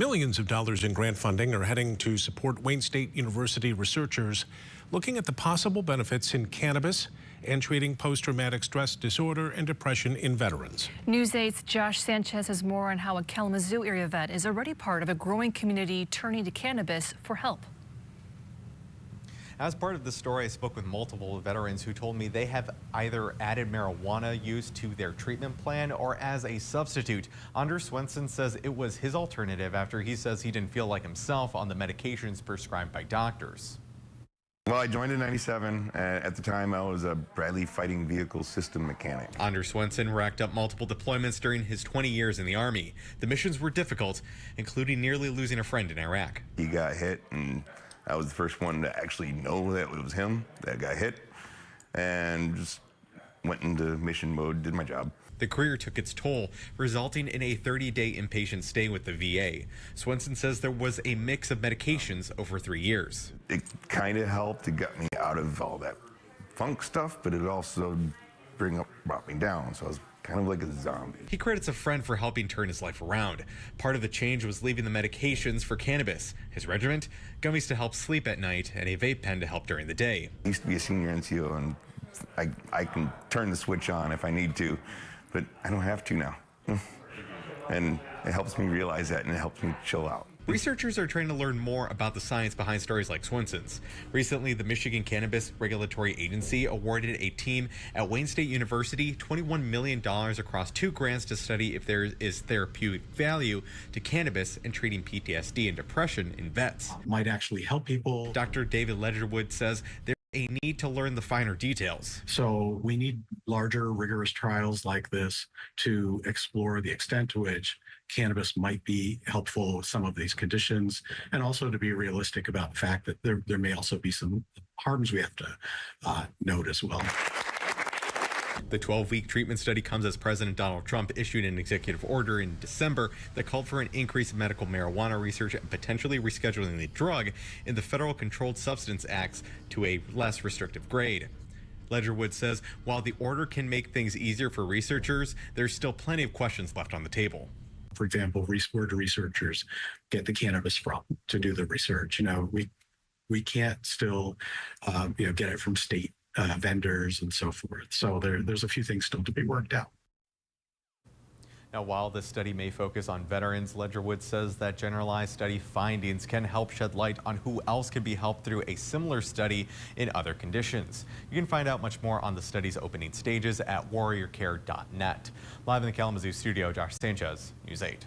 Millions of dollars in grant funding are heading to support Wayne State University researchers looking at the possible benefits in cannabis and treating post-traumatic stress disorder and depression in veterans. News 8's Josh Sanchez has more on how a Kalamazoo area vet is already part of a growing community turning to cannabis for help. As part of the story, I spoke with multiple veterans who told me they have either added marijuana use to their treatment plan or as a substitute. Anders Swenson says it was his alternative after he says he didn't feel like himself on the medications prescribed by doctors. Well, I joined in '97. At the time, I was a Bradley Fighting Vehicle System mechanic. Anders Swenson racked up multiple deployments during his 20 years in the Army. The missions were difficult, including nearly losing a friend in Iraq. He got hit, and I was the first one to actually know that it was him that got hit, and just went into mission mode, did my job. The career took its toll, resulting in a 30-day inpatient stay with the VA. Swenson says there was a mix of medications over 3 years. It kind of helped. It got me out of all that funk stuff, but it also brought me down, so I was kind of like a zombie. He credits a friend for helping turn his life around. Part of the change was leaving the medications for cannabis. His regiment, gummies to help sleep at night, and a vape pen to help during the day. I used to be a senior NCO, and I can turn the switch on if I need to, but I don't have to now. And it helps me realize that, and it helps me chill out. Researchers are trying to learn more about the science behind stories like Swenson's. Recently, the Michigan Cannabis Regulatory Agency awarded a team at Wayne State University $21 million across 2 grants to study if there is therapeutic value to cannabis in treating PTSD and depression in vets. Might actually help people. Dr. David Ledgerwood says there's a need to learn the finer details. So we need larger, rigorous trials like this to explore the extent to which cannabis might be helpful with some of these conditions, and also to be realistic about the fact that there may also be some harms we have to note as well. The 12-week treatment study comes as President Donald Trump issued an executive order in December that called for an increase in medical marijuana research and potentially rescheduling the drug in the Federal Controlled Substance Acts to a less restrictive grade. Ledgerwood says while the order can make things easier for researchers, there's still plenty of questions left on the table. For example, where do researchers get the cannabis from to do the research? We can't still get it from state vendors and so forth. So there's a few things still to be worked out. Now, while this study may focus on veterans, Ledgerwood says that generalized study findings can help shed light on who else can be helped through a similar study in other conditions. You can find out much more on the study's opening stages at warriorcare.net. Live in the Kalamazoo studio, Josh Sanchez, News 8.